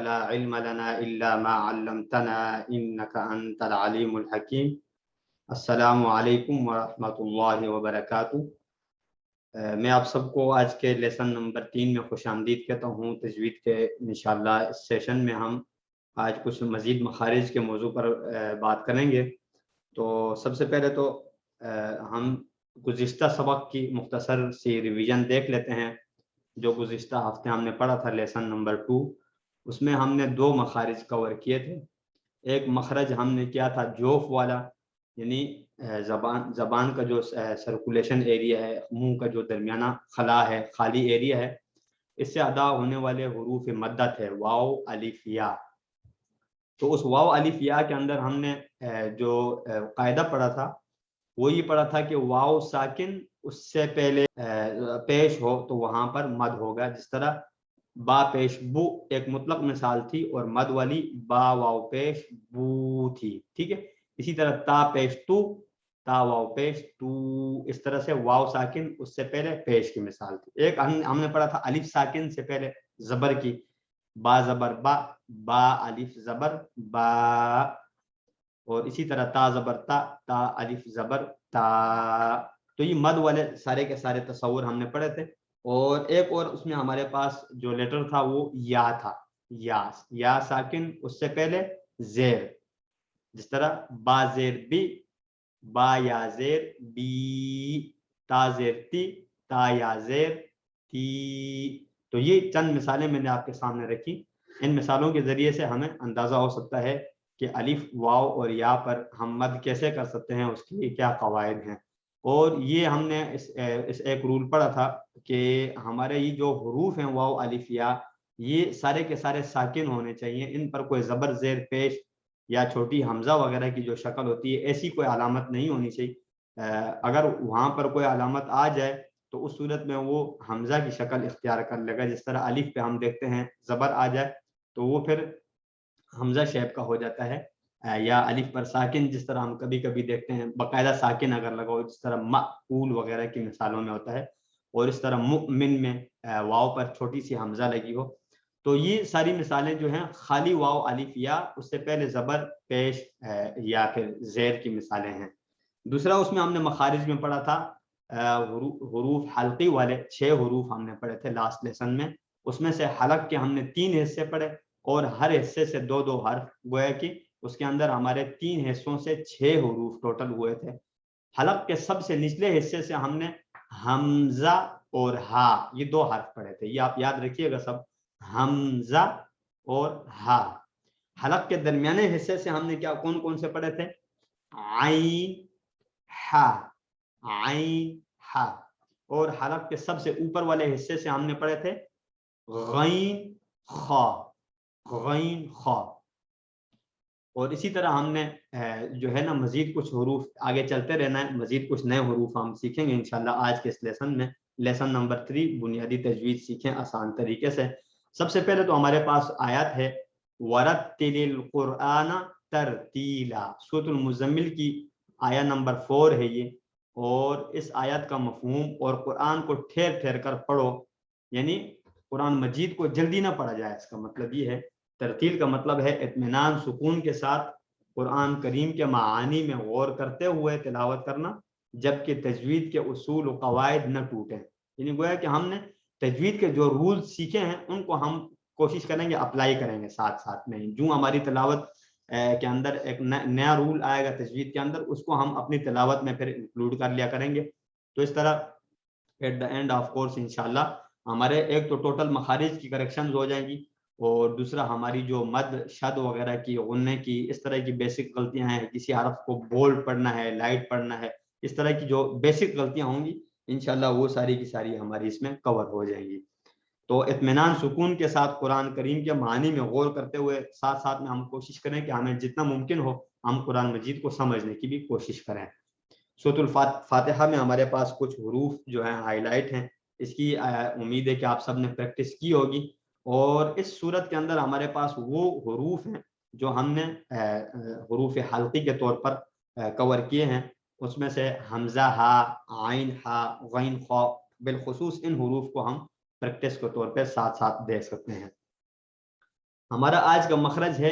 لا علم لنا الا ما علمتنا انك انت العلیم الحکیم۔ السلام علیکم ورحمۃ اللہ وبرکاتہ۔ میں آپ سب کو آج کے لیسن نمبر 3 میں خوش آمدید کہتا ہوں تجوید کے۔ انشاءاللہ اس سیشن میں ہم آج کچھ مزید مخارج کے موضوع پر بات کریں گے۔ تو سب سے پہلے تو ہم گزشتہ سبق کی مختصر سی ریویژن دیکھ لیتے ہیں جو گزشتہ ہفتے ہم نے پڑھا تھا لیسن نمبر 2۔ اس میں ہم نے 2 مخارج کور کیے تھے۔ ایک مخرج ہم نے کیا تھا جوف والا، یعنی زبان کا جو سرکولیشن ایریا ہے، منہ کا جو درمیانہ خلا ہے، خالی ایریا ہے، اس سے ادا ہونے والے حروف مدت ہے واو الف یا۔ تو اس واو الف یا کے اندر ہم نے جو قاعدہ پڑھا تھا وہ یہ پڑھا تھا کہ واو ساکن اس سے پہلے پیش ہو تو وہاں پر مد ہوگا، جس طرح با پیش بو ایک مطلق مثال تھی اور مد والی با واو پیش بو تھی، ٹھیک ہے۔ اسی طرح تا پیش تو، تا واو پیش تو، اس طرح سے واو ساکن اس سے پہلے پیش کی مثال تھی۔ ایک ہم نے پڑھا تھا الف ساکن سے پہلے زبر کی، با زبر با، با الف زبر با، اور اسی طرح تا زبر تا، تا الف زبر تا۔ تو یہ مد والے سارے کے سارے تصور ہم نے پڑھے تھے۔ اور ایک اور اس میں ہمارے پاس جو لیٹر تھا وہ یا تھا، یا ساکن اس سے پہلے زیر، جس طرح با زیر بی، با یا زیر بی، تا زیر تی، تا یا زیر تی۔ تو یہ چند مثالیں میں نے آپ کے سامنے رکھی۔ ان مثالوں کے ذریعے سے ہمیں اندازہ ہو سکتا ہے کہ الف واو اور یا پر ہم مد کیسے کر سکتے ہیں، اس کے لیے کیا قواعد ہیں۔ اور یہ ہم نے اس ایک رول پڑھا تھا کہ ہمارے یہ جو حروف ہیں واو الف یا، یہ سارے کے سارے ساکن ہونے چاہیے، ان پر کوئی زبر زیر پیش یا چھوٹی حمزہ وغیرہ کی جو شکل ہوتی ہے ایسی کوئی علامت نہیں ہونی چاہیے۔ اگر وہاں پر کوئی علامت آ جائے تو اس صورت میں وہ حمزہ کی شکل اختیار کر لے گا، جس طرح الف پہ ہم دیکھتے ہیں زبر آ جائے تو وہ پھر حمزہ شیپ کا ہو جاتا ہے، یا الف پر ساکن جس طرح ہم کبھی کبھی دیکھتے ہیں باقاعدہ ساکن اگر لگا ہو، جس طرح مقول وغیرہ کی مثالوں میں ہوتا ہے، اور اس طرح مؤمن میں واو پر چھوٹی سی حمزہ لگی ہو۔ تو یہ ساری مثالیں جو ہیں خالی واو الف یا اس سے پہلے زبر پیش یا پھر زیر کی مثالیں ہیں۔ دوسرا اس میں ہم نے مخارج میں پڑھا تھا حروف حلقی والے 6 حروف ہم نے پڑھے تھے لاسٹ لیسن میں۔ اس میں سے حلق کے ہم نے 3 حصے پڑھے اور ہر حصے سے 2 حرف، گویا کہ اس کے اندر ہمارے 3 حصوں سے 6 حروف ٹوٹل ہوئے تھے۔ حلق کے سب سے نچلے حصے سے ہم نے حمزہ اور ہا، یہ 2 حرف پڑھے تھے، یہ آپ یاد رکھیے گا سب، حمزہ اور ہا۔ حلق کے درمیانے حصے سے ہم نے کون سے پڑھے تھے؟ عین ہا، عین ہا۔ اور حلق کے سب سے اوپر والے حصے سے ہم نے پڑھے تھے غین خا، غین خا۔ اور اسی طرح ہم نے جو ہے نا مزید کچھ حروف، آگے چلتے رہنا ہے، مزید کچھ نئے حروف ہم سیکھیں گے انشاءاللہ آج کے اس لیسن میں۔ لیسن نمبر 3 بنیادی تجوید سیکھیں آسان طریقے سے۔ سب سے پہلے تو ہمارے پاس آیت ہے وَرَتِّلِ الْقُرْآنَ تَرْتِیلًا، سورۃ المزمل کی آیت نمبر 4 ہے یہ۔ اور اس آیت کا مفہوم اور قرآن کو ٹھہر ٹھہر کر پڑھو، یعنی قرآن مجید کو جلدی نہ پڑھا جائے، اس کا مطلب یہ ہے۔ ترتیل کا مطلب ہے اطمینان سکون کے ساتھ قرآن کریم کے معانی میں غور کرتے ہوئے تلاوت کرنا، جبکہ تجوید کے اصول و قواعد نہ ٹوٹیں۔ یعنی گویا کہ ہم نے تجوید کے جو رول سیکھے ہیں ان کو ہم کوشش کریں گے اپلائی کریں گے ساتھ ساتھ میں، جو ہماری تلاوت کے اندر ایک نیا رول آئے گا تجوید کے اندر، اس کو ہم اپنی تلاوت میں پھر انکلوڈ کر لیا کریں گے۔ تو اس طرح at the end of course انشاءاللہ ہمارے ایک تو ٹوٹل مخارج کی کریکشنز ہو جائیں گی، اور دوسرا ہماری جو مد شد وغیرہ کی، غننے کی، اس طرح کی بیسک غلطیاں ہیں، کسی حرف کو بولڈ پڑھنا ہے، لائٹ پڑھنا ہے، اس طرح کی جو بیسک غلطیاں ہوں گی انشاءاللہ وہ ساری کی ساری ہماری اس میں کور ہو جائیں گی۔ تو اطمینان سکون کے ساتھ قرآن کریم کے معانی میں غور کرتے ہوئے ساتھ ساتھ میں ہم کوشش کریں کہ ہمیں جتنا ممکن ہو ہم قرآن مجید کو سمجھنے کی بھی کوشش کریں۔ سورۃ الفاتحہ میں ہمارے پاس کچھ حروف جو ہیں ہائی لائٹ ہیں، اس کی امید ہے کہ آپ سب نے پریکٹس کی ہوگی۔ اور اس صورت کے اندر ہمارے پاس وہ حروف ہیں جو ہم نے حروف حلقی کے طور پر کور کیے ہیں، اس میں سے حمزہ ہا، عین ہا، غین خا، بالخصوص ان حروف کو ہم پریکٹس کے طور پہ ساتھ ساتھ دیکھ سکتے ہیں۔ ہمارا آج کا مخرج ہے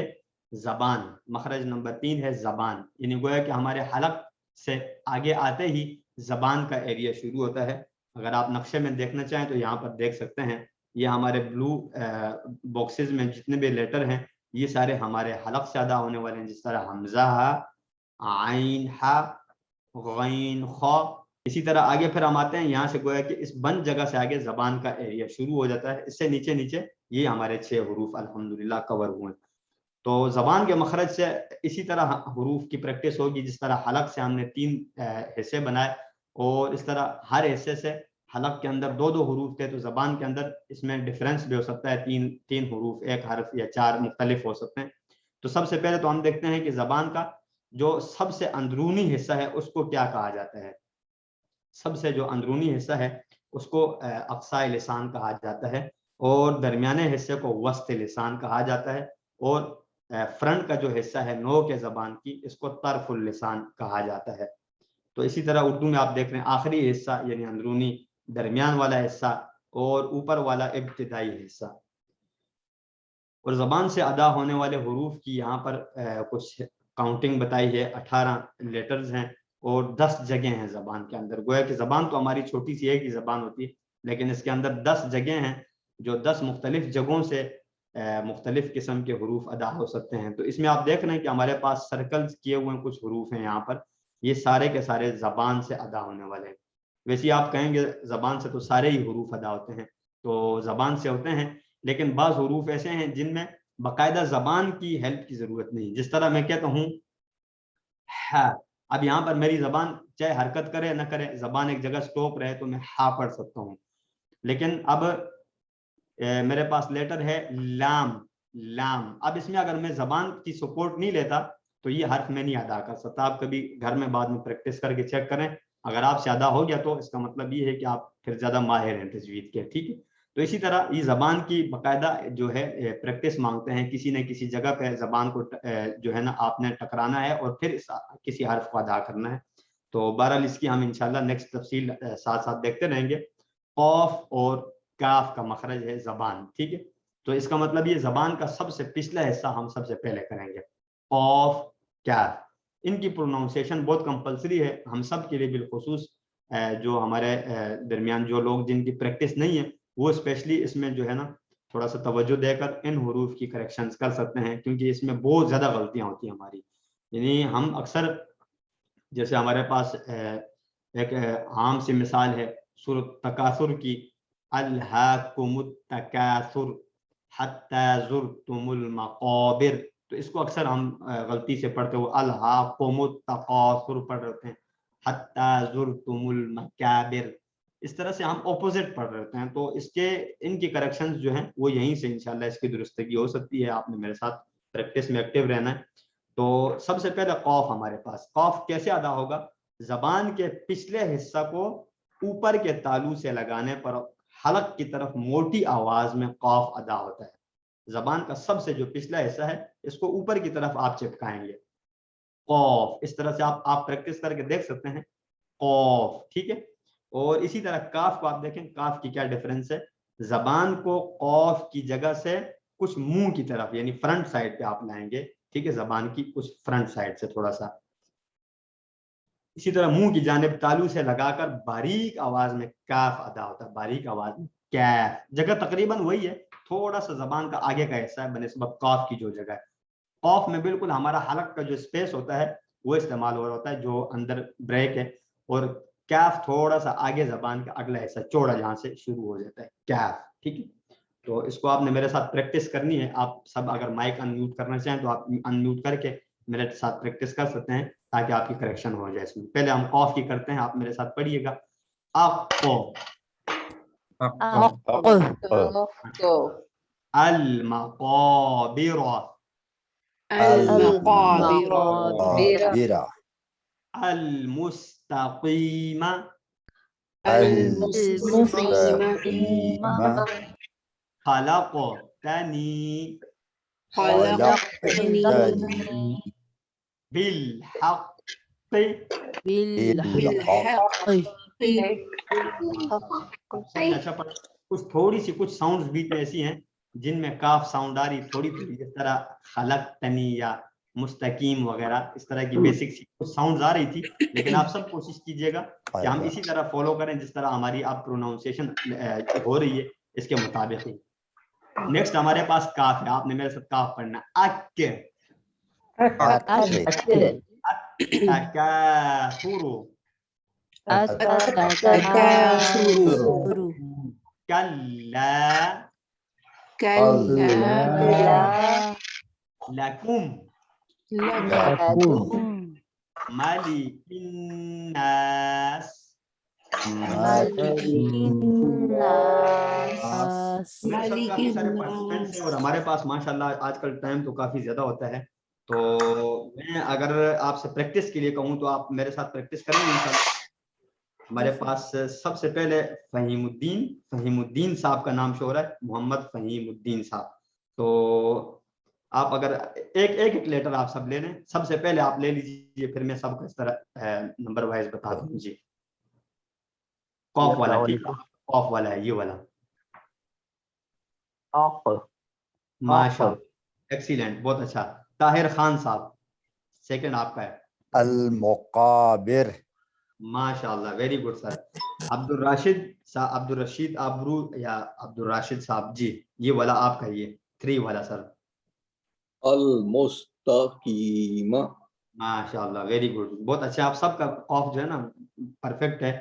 زبان، مخرج نمبر 3 ہے زبان، یعنی گویا کہ ہمارے حلق سے آگے آتے ہی زبان کا ایریا شروع ہوتا ہے. اگر آپ نقشے میں دیکھنا چاہیں تو یہاں پر دیکھ سکتے ہیں، یہ ہمارے بلو باکسز میں جتنے بھی لیٹر ہیں یہ سارے ہمارے حلق سے ادا ہونے والے ہیں، جس طرح حمزہ ہا، عین ہا، غین خا. اسی طرح آگے پھر ہم آتے ہیں یہاں سے گویا کہ اس بند جگہ سے آگے زبان کا ایریا شروع ہو جاتا ہے، اس سے نیچے نیچے یہ ہمارے 6 حروف الحمدللہ کور ہوئے. تو زبان کے مخرج سے اسی طرح حروف کی پریکٹس ہوگی، جس طرح حلق سے ہم نے 3 حصے بنائے اور اس طرح ہر حصے سے حلق کے اندر 2 حروف تھے، تو زبان کے اندر اس میں ڈفرینس بھی ہو سکتا ہے، 3 حروف، 1 حرف یا 4 مختلف ہو سکتے ہیں. تو سب سے پہلے تو ہم دیکھتے ہیں کہ زبان کا جو سب سے اندرونی حصہ ہے اس کو کیا کہا جاتا ہے. سب سے جو اندرونی حصہ ہے اس کو اقصاء لسان کہا جاتا ہے، اور درمیانے حصے کو وسط لسان کہا جاتا ہے، اور فرنٹ کا جو حصہ ہے نو کے زبان کی اس کو طرف اللسان کہا جاتا ہے. تو اسی طرح اردو میں آپ دیکھ رہے ہیں آخری حصہ یعنی اندرونی، درمیان والا حصہ اور اوپر والا ابتدائی حصہ. اور زبان سے ادا ہونے والے حروف کی یہاں پر کچھ کاؤنٹنگ بتائی ہے، 18 لیٹرز ہیں اور 10 جگہیں ہیں زبان کے اندر. گویا کہ زبان تو ہماری چھوٹی سی ایک ہی زبان ہوتی ہے، لیکن اس کے اندر 10 جگہیں ہیں جو 10 مختلف جگہوں سے مختلف قسم کے حروف ادا ہو سکتے ہیں. تو اس میں آپ دیکھ رہے ہیں کہ ہمارے پاس سرکلز کیے ہوئے کچھ حروف ہیں یہاں پر، یہ سارے کے سارے زبان سے ادا ہونے والے ہیں. ویسے آپ کہیں گے زبان سے تو سارے ہی حروف ادا ہوتے ہیں، تو زبان سے ہوتے ہیں، لیکن بعض حروف ایسے ہیں جن میں باقاعدہ زبان کی ہیلپ کی ضرورت نہیں. جس طرح میں کہتا ہوں ہا، اب یہاں پر میری زبان چاہے حرکت کرے نہ کرے، زبان ایک جگہ سٹاپ رہے تو میں ہا پڑھ سکتا ہوں. لیکن اب میرے پاس لیٹر ہے لام، لام. اب اس میں اگر میں زبان کی سپورٹ نہیں لیتا تو یہ حرف میں نہیں ادا کر سکتا. آپ کبھی گھر میں بعد میں پریکٹس کر کے چیک کریں، اگر آپ سے ادا ہو گیا تو اس کا مطلب یہ ہے کہ آپ پھر زیادہ ماہر ہیں تجوید کے. ٹھیک ہے، تو اسی طرح یہ زبان کی باقاعدہ جو ہے پریکٹس مانگتے ہیں، کسی نہ کسی جگہ پہ زبان کو جو ہے نا آپ نے ٹکرانا ہے اور پھر کسی حرف کو ادا کرنا ہے. تو بہرحال اس کی ہم انشاءاللہ نیکسٹ تفصیل ساتھ ساتھ دیکھتے رہیں گے. قاف اور کاف کا مخرج ہے زبان. ٹھیک ہے، تو اس کا مطلب یہ زبان کا سب سے پچھلا حصہ ہم سب سے پہلے کریں گے، قاف کاف. ان کی پروناؤنسیشن بہت کمپلسری ہے ہم سب کے لیے، بالخصوص جو ہمارے درمیان جو لوگ جن کی پریکٹس نہیں ہے وہ اسپیشلی اس میں جو ہے نا تھوڑا سا توجہ دے کر ان حروف کی کریکشنز کر سکتے ہیں، کیونکہ اس میں بہت زیادہ غلطیاں ہوتی ہیں ہماری. یعنی ہم اکثر، جیسے ہمارے پاس ایک عام سی مثال ہے سورۃ تکاثر کی، الہاکم التکاثر حتی زرتم المقابر. تو اس کو اکثر ہم غلطی سے پڑھتے ہوئے الہاکم التکاثر پڑھ رہتے ہیں، حتی زرتم المقابر. اس طرح سے ہم اپوزٹ پڑھ رہتے ہیں. تو اس کے ان کی کریکشنز جو ہیں وہ یہیں سے انشاءاللہ اس کی درستگی ہو سکتی ہے. آپ نے میرے ساتھ پریکٹس میں ایکٹیو رہنا ہے. تو سب سے پہلے قاف ہمارے پاس، قاف کیسے ادا ہوگا؟ زبان کے پچھلے حصہ کو اوپر کے تالو سے لگانے پر حلق کی طرف موٹی آواز میں قاف ادا ہوتا ہے. زبان کا سب سے جو پچھلا حصہ ہے اس کو اوپر کی طرف آپ چپکائیں گے، قاف. اس طرح سے آپ پریکٹس کر کے دیکھ سکتے ہیں، قاف. ٹھیک ہے، اور اسی طرح کاف کو آپ دیکھیں، کاف کی کیا ڈیفرنس ہے. زبان کو قاف کی جگہ سے کچھ منہ کی طرف یعنی فرنٹ سائڈ پہ آپ لائیں گے. ٹھیک ہے، زبان کی کچھ فرنٹ سائڈ سے تھوڑا سا. اسی طرح منہ کی جانب تالو سے لگا کر باریک آواز میں کاف ادا ہوتا ہے، باریک آواز میں کیف. جگہ تقریباً وہی ہے، تھوڑا سا زبان کا آگے کا حصہ ہے بنسبت قاف کی جو جگہ ہے. قاف میں بالکل ہمارا حلق کا جو اسپیس ہوتا ہے وہ استعمال ہو رہا ہوتا ہے جو اندر بریک ہے، اور کیف تھوڑا سا آگے زبان کا اگلا حصہ چوڑا جہاں سے شروع ہو جاتا ہے، کیف. ٹھیک ہے، تو اس کو آپ نے میرے ساتھ پریکٹس کرنی ہے. آپ سب اگر مائک ان میوٹ کرنا چاہیں تو آپ ان میوٹ کر کے میرے ساتھ پریکٹس کر سکتے ہیں تاکہ آپ کی کریکشن ہو جائے. اس میں پہلے ہم قاف کی کرتے ہیں، آپ میرے ساتھ پڑھیے گا. المقابر، المقابر، المستقيم، المستقيم، خلقتني خلقتني بالحق. اچھا کچھ تھوڑی سی کچھ ساؤنڈز بیچ میں ایسی ہیں جن میں کاف ساؤنڈ آ رہی تھوڑی تھوڑی، جس طرح خلقتنی یا مستقیم وغیرہ، اس طرح کی بیسک ساؤنڈز آ رہی تھی، لیکن آپ سب کوشش کیجیے گا کہ ہم اسی طرح فالو کریں جس طرح ہماری اب پروناؤنسیشن ہو رہی ہے اس کے مطابق ہی. نیکسٹ ہمارے پاس کاف ہے، آپ نے میرے ساتھ کاف پڑھنا. اک تکاثر التكاثر کلا كلا لکم لكم ملك الناس. ملك الناس میرے ساتھ کافی سارے پارٹیسپینٹس ہیں اور ہمارے پاس ماشاءاللہ آج کل ٹائم تو کافی زیادہ ہوتا ہے، تو میں اگر آپ سے پریکٹس کے لیے کہوں تو آپ میرے ساتھ پریکٹس کریں گے انشاءاللہ. ہمارے پاس سب سے پہلے فہیم الدین صاحب کا نام شو ہو رہا ہے، محمد فہیم الدین صاحب. تو آپ اگر ایک لیٹر آپ سب لے لیں، سب سے پہلے آپ لے لیجیے، پھر میں سب کو اس طرح نمبر وائز بتا دوں. جی قاف والا، ٹھیک ہے، قاف والا ہے یہ والا. ماشاء اللہ، ایکسیلنٹ، بہت اچھا. طاہر خان صاحب سیکنڈ آپ کا ہے. المقابر. ماشاء اللہ، ویری گڈ سر. عبد الرشید آبرو یا عبد الراشد صاحب، جی یہ والا آپ کا، یہ 3 والا سر. المستقیم. ماشاء اللہ، ویری گڈ، بہت اچھا. آپ سب کا قاف جو ہے نا پرفیکٹ ہے.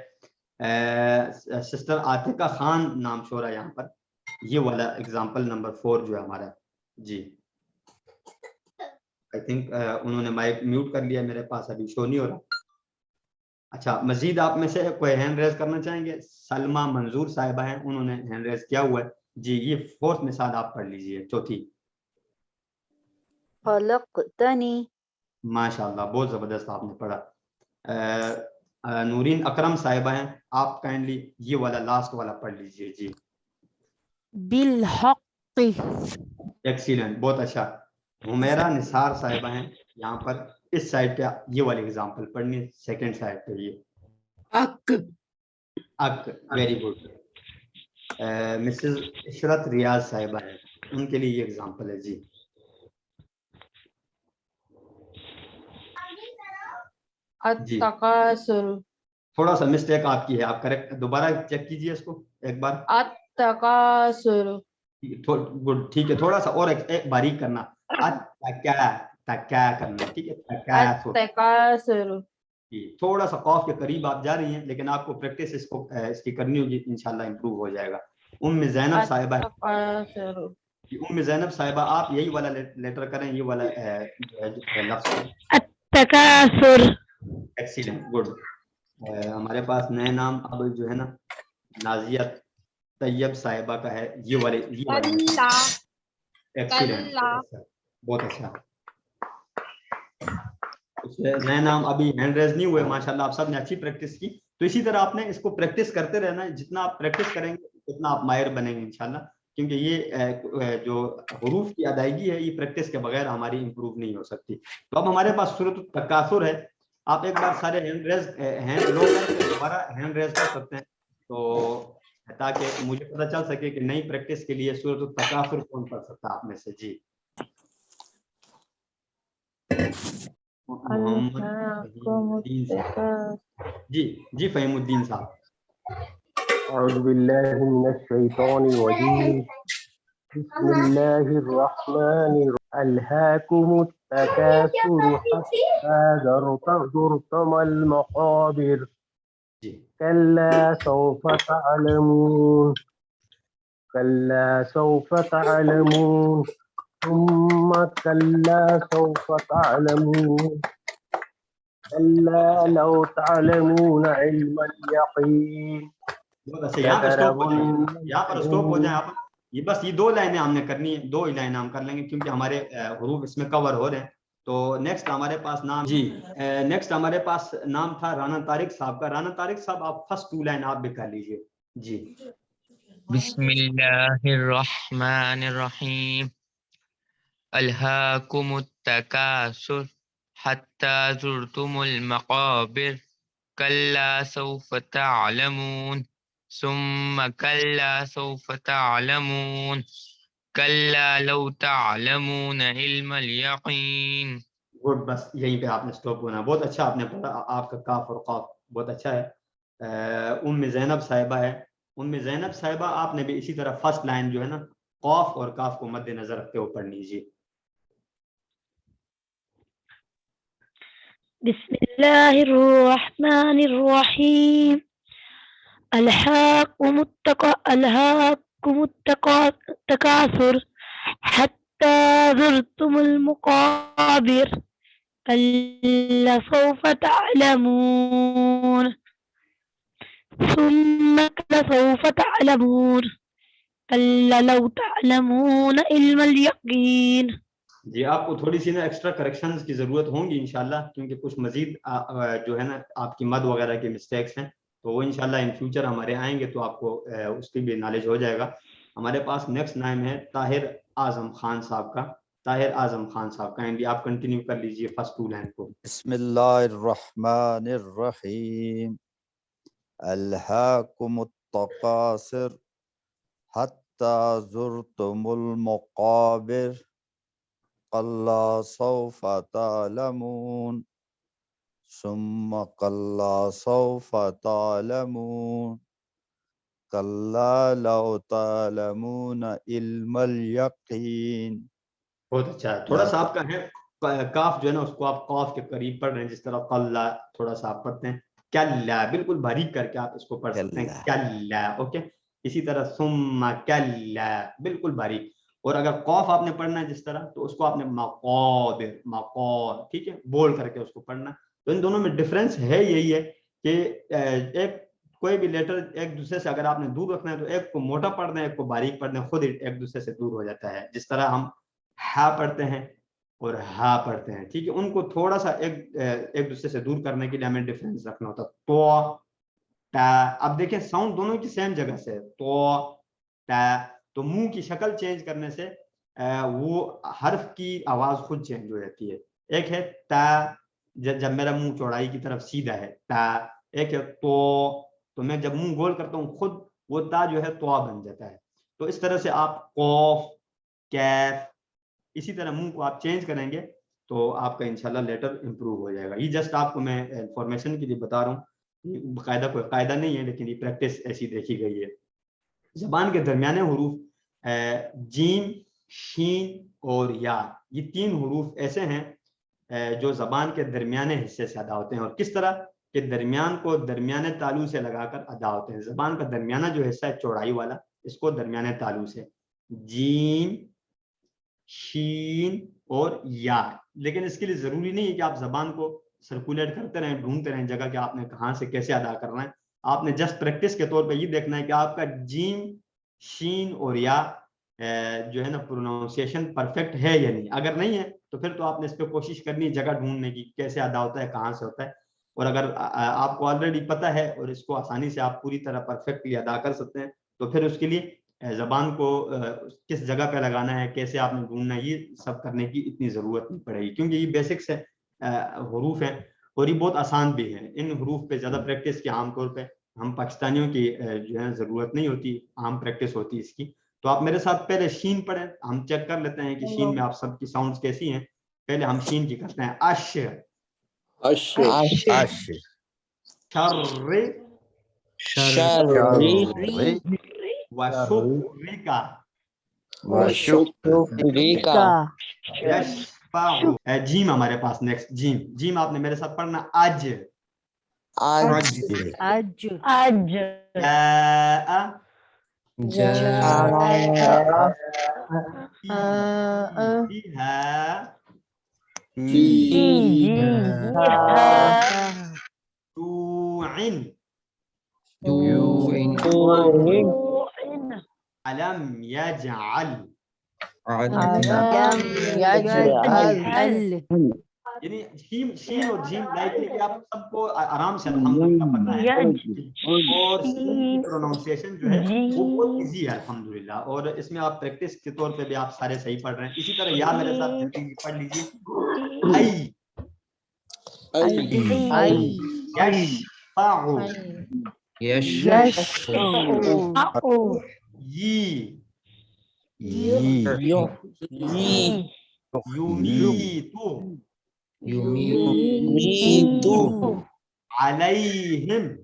سسٹر عاتقہ خان نام شو رہا ہے یہاں پر، یہ والا ایگزامپل نمبر 4 جو ہے ہمارا. جی آئی تھنک انہوں نے مائک میوٹ کر لیا، میرے پاس ابھی شو نہیں ہو رہا. اچھا، مزید آپ میں سے کوئی ہینڈ ریز کرنا چاہیں گے؟ سلمہ منظور صاحبہ ہیں، انہوں نے ہینڈ ریز کیا ہوا ہے. جی یہ 4th مثال آپ پڑھ لیجئے، چوتھی. خلقتنی. ماشاء اللہ، بہت زبردست آپ نے پڑھا. نورین اکرم صاحبہ ہیں، آپ کائنڈلی یہ والا لاسٹ والا پڑھ لیجئے. جی بالحق. ایکسیلنٹ، بہت اچھا. حمیرہ نثار صاحبہ ہیں یہاں پر، اس سائڈ پہ یہ والی ایگزامپل پڑھنی ہے، سیکنڈ سائڈ پہ یہ اک. Very good. مسز عشرت ریاض صاحبہ ہیں، ان کے لیے یہ ایگزامپل ہے. جی التکاثر. تھوڑا سا مسٹیک آپ کی ہے، آپ کریکٹ دوبارہ چیک کیجئے اس کو ایک بار. التکاثر. گڈ، ٹھیک ہے، تھوڑا سا اور ایک باریک کرنا. تکا کرنا، ٹھیک ہے، التکاثر. تھوڑا سا قاف کے قریب آپ جا رہی ہیں، لیکن آپ کو پریکٹس اس کی کرنی ہوگی، انشاءاللہ امپروو ہو جائے گا. زینب صاحبہ، ام زینب صاحبہ آپ یہی والا لیٹر کریں، یہ والا لفظ. التکاثر. Excellent, good. ہمارے پاس نئے نام اب جو ہے نا نازیہ طیب صاحبہ کا ہے، یہ والے ایکسیلنٹ، بہت اچھا. نئے نام ابھی ہینڈ ریز نہیں ہوئے، ماشاءاللہ آپ سب نے اچھی پریکٹس کی. تو اسی طرح آپ نے اس کو پریکٹس کرتے رہنا ہے، جتنا آپ پریکٹس کریں گے اتنا آپ ماہر بنیں گے انشاءاللہ، کیونکہ یہ جو حروف کی ادائیگی ہے یہ پریکٹس کے بغیر ہماری امپروو نہیں ہو سکتی. تو اب ہمارے پاس سورۃ التکاثر ہے. آپ ایک بار سارے ہینڈ لو کر کے دوبارہ ہینڈ ریز کر سکتے ہیں، تو تاکہ مجھے پتہ چل سکے کہ نئی پریکٹس کے لیے سورۃ التکاثر کون پڑھ سکتا ہے آپ میں سے. جی محمد فہیم الدین صاحب. جی فہیم الدین صاحب. أعوذ بالله من الشيطان الرجيم. بسم الله الرحمن الرحيم. ألهاكم التكاثر حتى زرتم المقابر. كلا سوف تعلمون. كلا سوف تعلمون. ثم كلا سوف تعلمون. كلا لو تعلمون علم اليقين. یہاں پر اسٹاپ ہو جائیں آپ. یہ بس یہ 2 لائنیں ہم نے کرنی ہے، 2 ہی لائنیں ہم کر لیں گے کیونکہ ہمارے حروف اس میں کور ہو رہے ہیں. تو نیکسٹ ہمارے پاس نام، جی نیکسٹ ہمارے پاس نام تھا رانا طارق صاحب کا. رانا طارق صاحب آپ فرسٹ 2 لائن آپ بھی کر لیجئے. جی بسم اللہ الرحمن الرحیم. الہاکم التکاثر حتی زرتم المقابر کلا سوف تعلمون ثم کلا سوف تعلمون كلا لو تعلمون علم اليقين. گڈ، بس یہیں پہ آپ نے اسٹاپ ہونا. بہت اچھا آپ نے پڑھا، آپ کا کاف اور قاف بہت اچھا ہے. ام زینب صاحبہ ہے. ام زینب صاحبہ آپ نے بھی اسی طرح فرسٹ لائن جو ہے نا قاف اور کاف کو مد نظر رکھتے ہوئے پڑھ لیجیے. بسم الله الرحمن الرحيم. ألهاكم التكاثر حتى زرتم المقابر كلا سوف تعلمون ثم كلا سوف تعلمون كلا لو تعلمون علم اليقين. جی آپ کو تھوڑی سی نا ایکسٹرا کریکشنز کی ضرورت ہوں گی انشاءاللہ، کیونکہ کچھ مزید جو ہے نا آپ کی مد وغیرہ کے مسٹیکس ہیں، تو وہ انشاءاللہ ان فیوچر ہمارے آئیں گے تو آپ کو اس کی بھی نالج ہو جائے گا. ہمارے پاس نیکسٹ نام ہے طاہر اعظم خان صاحب کا. طاہر اعظم خان صاحب کائنڈلی آپ کنٹینیو کر لیجئے فرسٹ ٹو لائن کو. بسم اللہ الرحمن الرحیم. الہاکم التکاثر حتی زرتم المقابر کلا سوف تعلمون ثم کلا سوف تعلمون کلا لو تعلمون علم الیقین. بہت اچھا ہے. تھوڑا سا آپ کا ہے کاف جو ہے نا اس کو آپ قاف کے قریب پڑھ رہے ہیں، جس طرح قلا تھوڑا سا آپ پڑھتے ہیں. کلا بالکل باریک کر کے آپ اس کو پڑھ سکتے ہیں. کلا اوکے. اسی طرح ثم کلا بالکل باریک. اور اگر قاف آپ نے پڑھنا ہے جس طرح تو اس کو آپ نے مقابر مقور ٹھیک ہے بول کر کے اس کو پڑھنا. تو ان دونوں میں ڈفرینس ہے یہی ہے کہ ایک کوئی بھی لیٹر ایک دوسرے سے اگر آپ نے دور رکھنا ہے تو ایک کو موٹا پڑھنا ہے ایک کو باریک پڑھنا ہے، خود ایک دوسرے سے دور ہو جاتا ہے. جس طرح ہم ہا پڑھتے ہیں اور ہا پڑھتے ہیں ٹھیک ہے، ان کو تھوڑا سا ایک دوسرے سے دور کرنے کے لیے ہمیں ڈفرینس رکھنا ہوتا ہے. تو تا اب دیکھیں ساؤنڈ دونوں کی سیم جگہ سے ہے. تو تا تو منہ کی شکل چینج کرنے سے وہ حرف کی آواز خود چینج ہو جاتی ہے. ایک ہے تا جب میرا منہ چوڑائی کی طرف سیدھا ہے تا، ایک ہے تو میں جب منہ گول کرتا ہوں خود وہ تا جو ہے تو بن جاتا ہے. تو اس طرح سے آپ قوف کیف اسی طرح منہ کو آپ چینج کریں گے تو آپ کا انشاءاللہ لیٹر امپروو ہو جائے گا. یہ جسٹ آپ کو میں انفارمیشن کے لیے بتا رہا ہوں، باقاعدہ کوئی قاعدہ نہیں ہے لیکن یہ پریکٹس ایسی دیکھی گئی ہے. زبان کے درمیانے حروف جیم شین اور یا، یہ تین حروف ایسے ہیں جو زبان کے درمیانے حصے سے ادا ہوتے ہیں. اور کس طرح کہ درمیان کو درمیانے تالو سے لگا کر ادا ہوتے ہیں. زبان کا درمیانہ جو حصہ ہے چوڑائی والا اس کو درمیانے تالو سے جیم شین اور یا. لیکن اس کے لیے ضروری نہیں ہے کہ آپ زبان کو سرکولیٹ کرتے رہیں ڈھونڈتے رہیں جگہ کہ آپ نے کہاں سے کیسے ادا کرنا ہے. آپ نے جسٹ پریکٹس کے طور پہ یہ دیکھنا ہے کہ آپ کا جیم شین اور یا جو ہے نا پروناؤنسیشن پرفیکٹ ہے یا نہیں. اگر نہیں ہے تو پھر تو آپ نے اس پہ کوشش کرنی ہے جگہ ڈھونڈنے کی کیسے ادا ہوتا ہے کہاں سے ہوتا ہے. اور اگر آپ کو آلریڈی پتہ ہے اور اس کو آسانی سے آپ پوری طرح پرفیکٹلی ادا کر سکتے ہیں تو پھر اس کے لیے زبان کو کس جگہ پہ لگانا ہے کیسے آپ نے ڈھونڈنا ہے یہ سب کرنے کی اتنی ضرورت نہیں پڑے گی، کیونکہ یہ بیسکس ہے حروف ہیں اور یہ بہت آسان بھی ہیں. ان حروف پہ زیادہ پریکٹس کی عام طور پہ ہم پاکستانیوں کی جو ہے ضرورت نہیں ہوتی، عام پریکٹس ہوتی ہے اس کی. تو آپ میرے ساتھ پہلے شین پڑھیں، ہم چیک کر لیتے ہیں کہ شین میں آپ سب کی ساؤنڈز کیسی ہیں. پہلے ہم شین کی کرتے ہیں. اش شر وشکرک یشفع. جیم ہمارے پاس نیکسٹ جیم. جیم آپ نے میرے ساتھ پڑھنا اج علم يجعل. یعنی شین اور جیم لائکلی کہ آپ سب کو آرام سے الحمدللہ پتہ ہے اور پروناؤنسیشن جو ہے وہ بہت ایزی ہے الحمدللہ. اور اس میں آپ پریکٹس کے طور پہ بھی آپ سارے صحیح پڑھ رہے ہیں. اسی طرح یا میرے ساتھ جلدی پڑھ لیجیے. یشفع يميت عليهم عليهم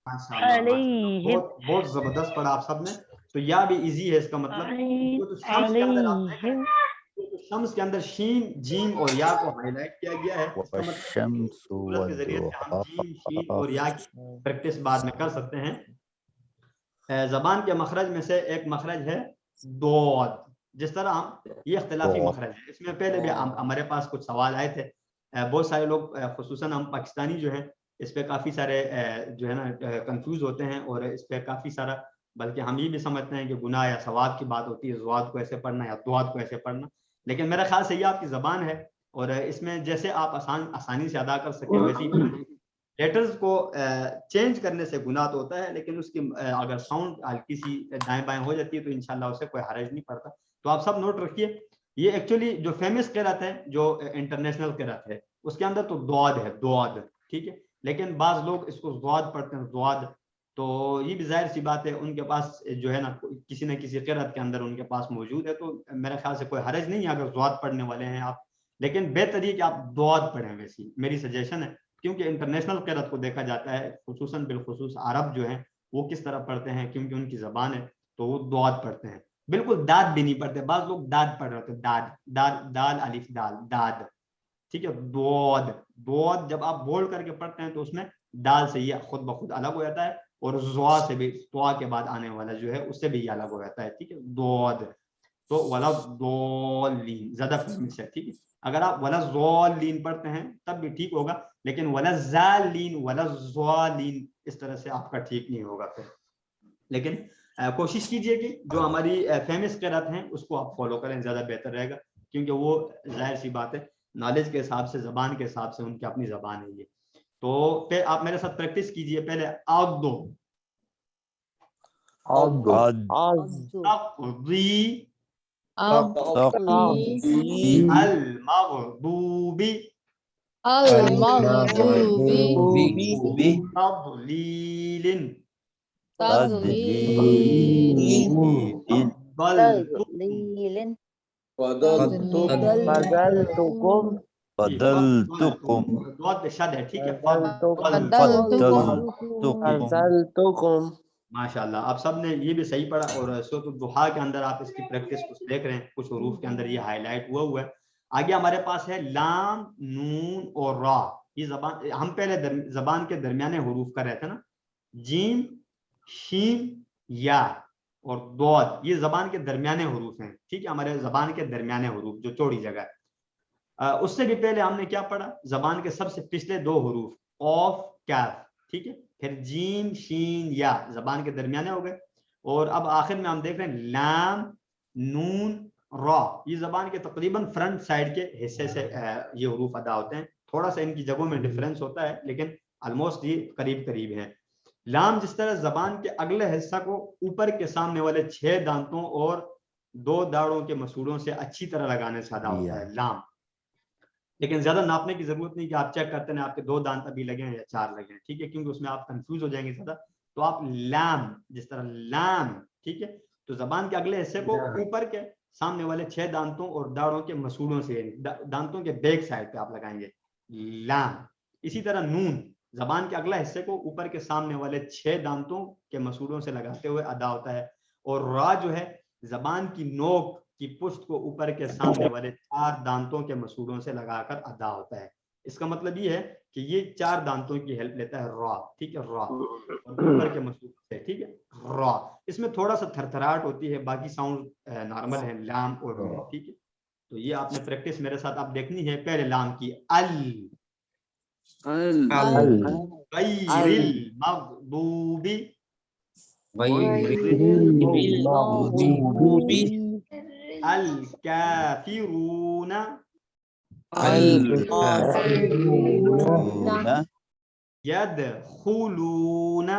ماشاءاللہ عليهم بہت بہت زبردست پڑھا آپ سب نے. تو یا بھی ایزی ہے اس کا مطلب. تو شمس کے اندر آپ دیکھیں شمس کے اندر شین جیم اور یا کو ہائی لائٹ کیا گیا ہے. اس کا مطلب والشمس سورت کے ذریعے سے ہم جیم شین اور یا کی پریکٹس بعد میں کر سکتے ہیں. زبان کے مخرج میں سے ایک مخرج ہے دود. جس طرح ہم یہ اختلافی مخرج ہے. اس میں پہلے بھی ہمارے پاس کچھ سوال آئے تھے. بہت سارے لوگ خصوصاً ہم پاکستانی جو ہیں اس پہ کافی سارے جو ہے نا کنفیوز ہوتے ہیں اور اس پہ کافی سارا بلکہ ہم یہ بھی سمجھتے ہیں کہ گناہ یا ثواب کی بات ہوتی ہے زواد کو ایسے پڑھنا یا دواد کو ایسے پڑھنا. لیکن میرا خیال سے یہ آپ کی زبان ہے اور اس میں جیسے آپ آسانی سے ادا کر سکیں ویسے ہی لیٹرز کو چینج کرنے سے گناہ تو ہوتا ہے لیکن اس کی اگر ساؤنڈ ہلکی سی دائیں بائیں ہو جاتی ہے تو انشاءاللہ اسے کوئی حرج نہیں پڑتا. تو آپ سب نوٹ رکھیے یہ ایکچولی جو فیمس قرات ہے جو انٹرنیشنل قرات ہے اس کے اندر تو دواد ہے دواد ٹھیک ہے. لیکن بعض لوگ اس کو زواد پڑھتے ہیں زواد. تو یہ بھی ظاہر سی بات ہے ان کے پاس جو ہے نا کسی نہ کسی قرات کے اندر ان کے پاس موجود ہے. تو میرے خیال سے کوئی حرج نہیں ہے اگر زواد پڑھنے والے ہیں آپ. لیکن بہتر یہ کہ آپ دواد پڑھیں ویسی میری سجیشن ہے کیونکہ انٹرنیشنل قرات کو دیکھا جاتا ہے خصوصاً بالخصوص عرب جو ہیں وہ کس طرح پڑھتے ہیں کیونکہ ان کی زبان ہے تو وہ دواد پڑھتے ہیں. بالکل داد بھی نہیں پڑھتے. بعض لوگ داد پڑھ رہے ہوتے ہیں داد دال دال الف دال داد ٹھیک ہے. دود دود جب آپ بول کر کے پڑھتے ہیں تو اس میں دال سے یہ خود بخود الگ ہو جاتا ہے اور زوا سے بھی توا کے بعد آنے والا جو ہے اس سے بھی یہ الگ ہو جاتا ہے ٹھیک ہے. دود تو ولا ضالین زیادہ فیمس ہے ٹھیک ہے. اگر آپ ولا ضالین پڑھتے ہیں تب بھی ٹھیک ہوگا لیکن ولا ضالین ولا ضالین اس طرح سے آپ کا ٹھیک نہیں ہوگا پھر. لیکن کوشش کیجئے کہ جو ہماری فیمس قرات ہیں اس کو آپ فالو کریں زیادہ بہتر رہے گا کیونکہ وہ ظاہر سی بات ہے نالج کے حساب سے زبان کے حساب سے ان کی اپنی زبان ہے یہ. تو پھر آپ میرے ساتھ پریکٹس کیجئے. پہلے اغدو تقضی المغضوب تضلیل فضلتكم دوت پہ شد ہے ٹھیک ہے. فضلتكم ماشاء اللہ آپ سب نے یہ بھی صحیح پڑھا. اور سورۃ الضحیٰ کے اندر آپ اس کی پریکٹس کچھ دیکھ رہے ہیں کچھ حروف کے اندر یہ ہائی لائٹ ہوا ہے. آگے ہمارے پاس ہے لام نون اور را. یہ زبان ہم پہلے زبان کے درمیانے حروف کر رہے تھے نا. جیم شین یا اور دوت یہ زبان کے درمیانے حروف ہیں ٹھیک ہے. ہمارے زبان کے درمیانے حروف جو چوڑی جگہ ہے. اس سے بھی پہلے ہم نے کیا پڑھا زبان کے سب سے پچھلے دو حروف اوف کیف ٹھیک ہے. پھر جیم شین یا زبان کے درمیانے ہو گئے. اور اب آخر میں ہم دیکھ رہے ہیں لام نون را. یہ زبان کے تقریباً فرنٹ سائڈ کے حصے سے یہ حروف ادا ہوتے ہیں. تھوڑا سا ان کی جگہوں میں ڈفرینس ہوتا ہے لیکن آلموسٹ یہ قریب قریب ہیں. لام جس طرح زبان کے اگلے حصہ کو اوپر کے سامنے والے 6 دانتوں اور 2 داڑوں کے مسوڑوں سے اچھی طرح لگانے سے ادا ہوتا ہے لام. لیکن زیادہ ناپنے کی ضرورت نہیں کہ آپ چیک کرتے ہیں آپ کے 2 دانت ابھی لگے ہیں یا 4 لگے ہیں ٹھیک ہے کیونکہ اس میں آپ کنفیوز ہو جائیں گے زیادہ. تو آپ لام جس طرح لام ٹھیک ہے. تو زبان کے اگلے حصے کو اوپر کے سامنے والے 6 دانتوں اور داڑوں کے مسوڑوں سے دانتوں کے بیک سائڈ پہ آپ لگائیں گے لام. اسی طرح نون زبان کے اگلا حصے کو اوپر کے سامنے والے 6 دانتوں کے مسوڑوں سے لگاتے ہوئے ادا ہوتا ہے. اور را جو ہے زبان کی نوک کی پشت کو اوپر کے سامنے والے 4 دانتوں کے مسوڑوں سے لگا کر ادا ہوتا ہے. اس کا مطلب یہ ہے کہ یہ 4 دانتوں کی ہیلپ لیتا ہے را ٹھیک ہے. را اور اوپر کے مسوڑوں سے ٹھیک ہے را. اس میں تھوڑا سا تھرتھراہٹ ہوتی ہے باقی ساؤنڈ نارمل ہے لام اور را ٹھیک ہے. تو یہ آپ نے پریکٹس میرے ساتھ آپ دیکھنی ہے. پہلے لام کی غیر المغضوب الکافرون يدخلون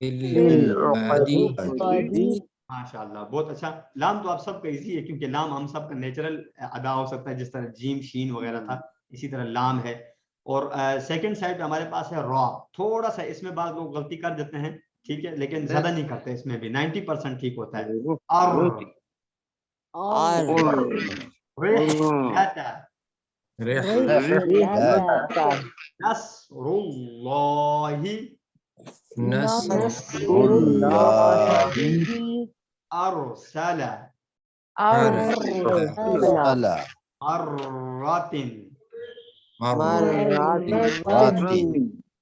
بالعقد. ماشاء اللہ بہت اچھا. لام تو آپ سب کا ایزی ہے کیونکہ لام ہم سب کا نیچرل ادا ہو سکتا ہے جس طرح جیم شین وغیرہ تھا اسی طرح لام ہے. اور سیکنڈ سائڈ پہ ہمارے پاس ہے را. تھوڑا سا اس میں بعض لوگ غلطی کر دیتے ہیں, ٹھیک ہے, لیکن زیادہ نہیں کرتے, اس میں بھی 90% ٹھیک ہوتا ہے. ارسل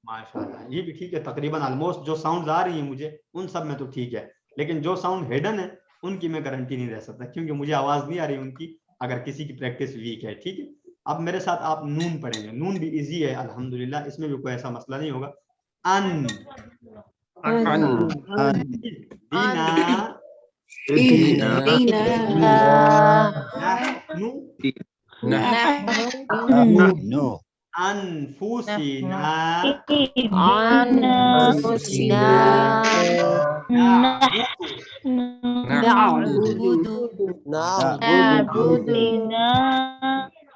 ماشاء اللہ, یہ بھی ٹھیک ہے تقریباً آلموسٹ. جو ساؤنڈ آ رہی ہیں مجھے ان سب میں تو ٹھیک ہے, لیکن جو ساؤنڈ ہیڈن ہے ان کی میں گارنٹی نہیں رہ سکتا, کیونکہ مجھے آواز نہیں آ رہی ان کی, اگر کسی کی پریکٹس ویک ہے. ٹھیک ہے, اب میرے ساتھ آپ نون پڑھیں گے. نون بھی ایزی ہے الحمدللہ, اس میں بھی کوئی ایسا مسئلہ نہیں ہوگا. ان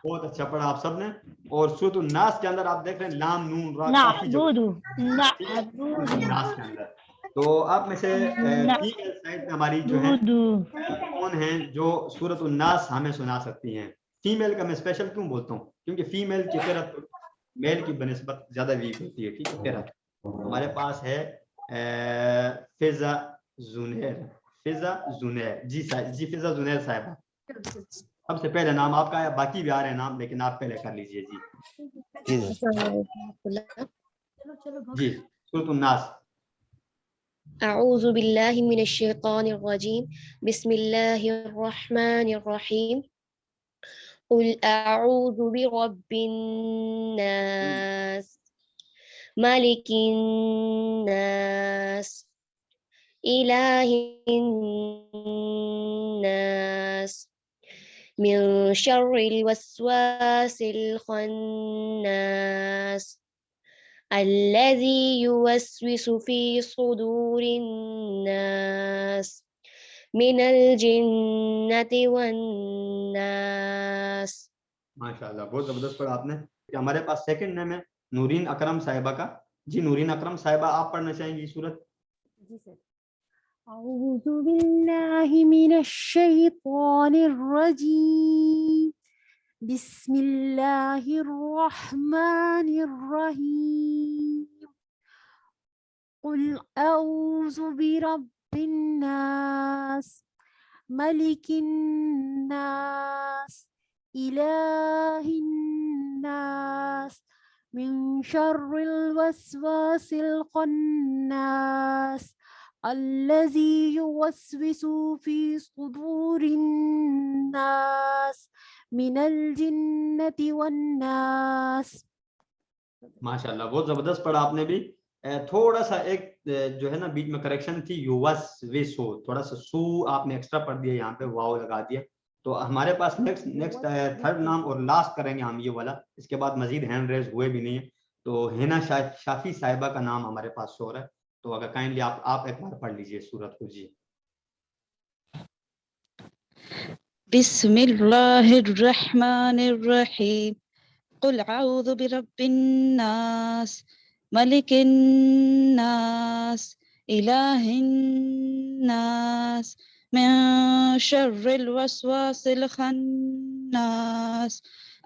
بہت اچھا پڑھا آپ سب نے. اور سورۃ الناس کے اندر آپ دیکھ رہے ہیں لام نون را کافی الناس کے اندر. تو آپ میں سے فیمیل سائڈ میں ہماری جو ہے کون ہیں جو سورۃ الناس ہمیں سنا سکتی ہیں؟ فیمیل کا میں اسپیشل کیوں بولتا ہوں, کیونکہ فیمیل کی قرأت میل کی بنسبت زیادہ ویک ہوتی ہے. ٹھیک ہے, قرأت ہمارے پاس ہے فضا زنیر. جی فضا زنیر صاحبہ, سب سے پہلے نام آپ کا ہے, باقی بھی آ رہے ہیں نام, لیکن آپ پہلے کر لیجئے. جی سورۃ الناس. أعوذ بالله من الشيطان الرجيم بسم الله الرحمن الرحيم قل أعوذ برب الناس ملك الناس إله الناس من شر الوسواس الخناس الذي يوسوس في صدور الناس من الجنة والناس. ماشاءاللہ, بہت زبردست پڑھا آپ نے. ہمارے پاس سیکنڈ نیم ہے نورین اکرم صاحبہ کا. جی نورین اکرم صاحبہ, آپ پڑھنا چاہیں گی سورت؟ جی سر. اعوذ باللہ من الشیطان الرجیم بسم اللہ الرحمن الرحیم قل اعوذ برب الناس ملک الناس الہ الناس من شر الوسواس الخناس الذي يوسوس في صدور الناس من الجنة والناس. ماشاءاللہ, بہت زبردست پڑھا آپ نے بھی. تھوڑا سا ایک جو ہے نا بیچ میں کریکشن تھی, یوسوسو, تھوڑا سا سو آپ نے ایکسٹرا پڑھ دیا, یہاں پہ واو لگا دیا. تو ہمارے پاس نیکسٹ تھرڈ نام اور لاسٹ کریں گے ہم یہ والا, اس کے بعد مزید ہینڈ ریز ہوئے بھی نہیں ہے. تو ہینا شافی صاحبہ کا نام ہمارے پاس شو رہا ہے, تو اگر کائنڈلی آپ ایک بار پڑھ لیجئے سورت کو. جی بسم اللہ الرحمن الرحیم قل اعوذ برب الناس ملک الناس الہ الناس من شر الوسواس الخناس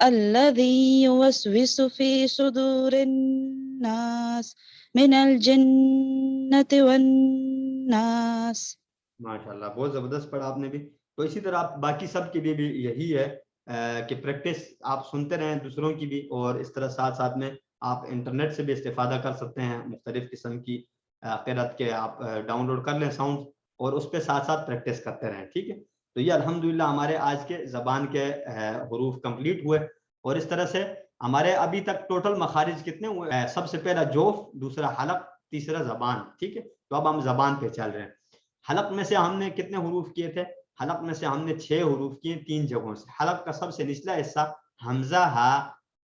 الذي يوسوس في صدور الناس من الجنة والناس. ماشاءاللہ, بہت زبردست پڑھا آپ نے بھی. تو اسی طرح باقی سب کے لیے بھی یہی ہے کہ پریکٹس آپ سنتے رہیں دوسروں کی بھی, اور اس طرح ساتھ ساتھ میں آپ انٹرنیٹ سے بھی استفادہ کر سکتے ہیں. مختلف قسم کی قرأت کے آپ ڈاؤن لوڈ کر لیں ساؤنڈ, اور اس پہ ساتھ ساتھ پریکٹس کرتے رہیں. ٹھیک ہے, تو یہ الحمدللہ ہمارے آج کے زبان کے حروف کمپلیٹ ہوئے. اور اس طرح سے ہمارے ابھی تک ٹوٹل مخارج کتنے ہوئے؟ سب سے پہلا جوف, دوسرا حلق, تیسرا زبان. ٹھیک ہے, تو اب ہم زبان پہ چل رہے ہیں. حلق میں سے ہم نے کتنے حروف کیے تھے؟ حلق میں سے ہم نے 6 حروف کیے 3 جگہوں سے. حلق کا سب سے نچلا حصہ حمزہ ہا,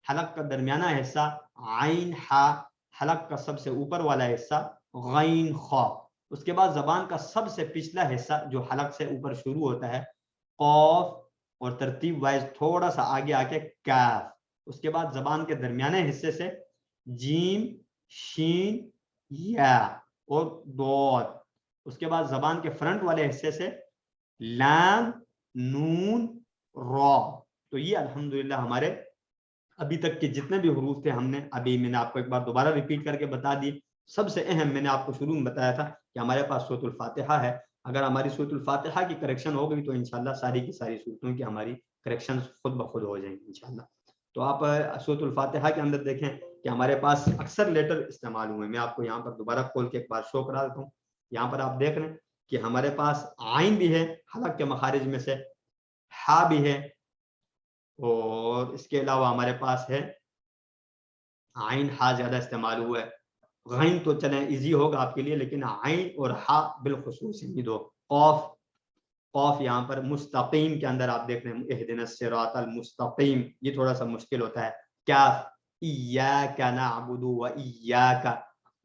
حلق کا درمیانہ حصہ عین ہا, حلق کا سب سے اوپر والا حصہ غین خا. اس کے بعد زبان کا سب سے پچھلا حصہ جو حلق سے اوپر شروع ہوتا ہے قاف, اور ترتیب وائز تھوڑا سا آگے آ کے کاف. اس کے بعد زبان کے درمیانے حصے سے جیم، شین، یا اور دود. اس کے بعد زبان کے فرنٹ والے حصے سے لام، نون، را. تو یہ الحمدللہ ہمارے ابھی تک کے جتنے بھی حروف تھے ہم نے ابھی میں نے آپ کو ایک بار دوبارہ ریپیٹ کر کے بتا دی. سب سے اہم میں نے آپ کو شروع میں بتایا تھا کہ ہمارے پاس سورۃ الفاتحہ ہے. اگر ہماری سورۃ الفاتحہ کی کریکشن ہو گئی تو انشاءاللہ ساری کی ساری صورتوں کی ہماری کریکشن خود بخود ہو جائیں گی انشاءاللہ. تو آپ سورۃ الفاتحہ کے اندر دیکھیں کہ ہمارے پاس اکثر لیٹر استعمال ہوئے. میں آپ کو یہاں پر دوبارہ کھول کے ایک بار شو کرا دیتا ہوں. یہاں پر آپ دیکھ رہے ہیں کہ ہمارے پاس عین بھی ہے حلق کے مخارج میں سے، ہا بھی ہے، اور اس کے علاوہ ہمارے پاس ہے عین ہا زیادہ استعمال ہوا ہے. غین تو چلیں ایزی ہوگا آپ کے لیے، لیکن عین اور ہا بالخصوص یہ دو. قاف، قاف یہاں پر مستقیم کے اندر آپ دیکھ رہے ہیں اہدنا الصراط المستقیم، یہ تھوڑا سا مشکل ہوتا ہے. کاف، ایاک نعبد و ایاک.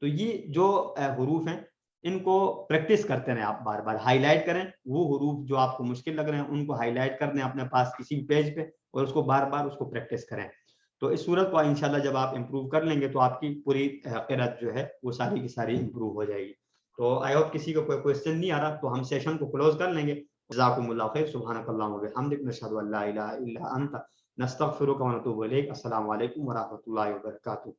تو یہ جو حروف ہیں ان کو پریکٹس کرتے رہیں آپ، بار بار ہائی لائٹ کریں. وہ حروف جو آپ کو مشکل لگ رہے ہیں ان کو ہائی لائٹ کر دیں اپنے پاس کسی پیج پہ اور اس کو بار بار اس کو پریکٹس کریں. تو اس صورت کو انشاءاللہ جب آپ امپروو کر لیں گے تو آپ کی پوری قرأت جو ہے وہ ساری کی ساری امپروو ہو جائے گی. تو آئی ہوپ کسی کو کوئی کوئسچن نہیں آ رہا تو ہم سیشن کو کلوز کر لیں گے. جزاکم اللہ خیر. سبحانک اللہم و بحمدک، نشہد ان لا الہ الا انت، نستغفرک و نتوب الیک. السلام علیکم ورحمۃ اللہ وبرکاتہ.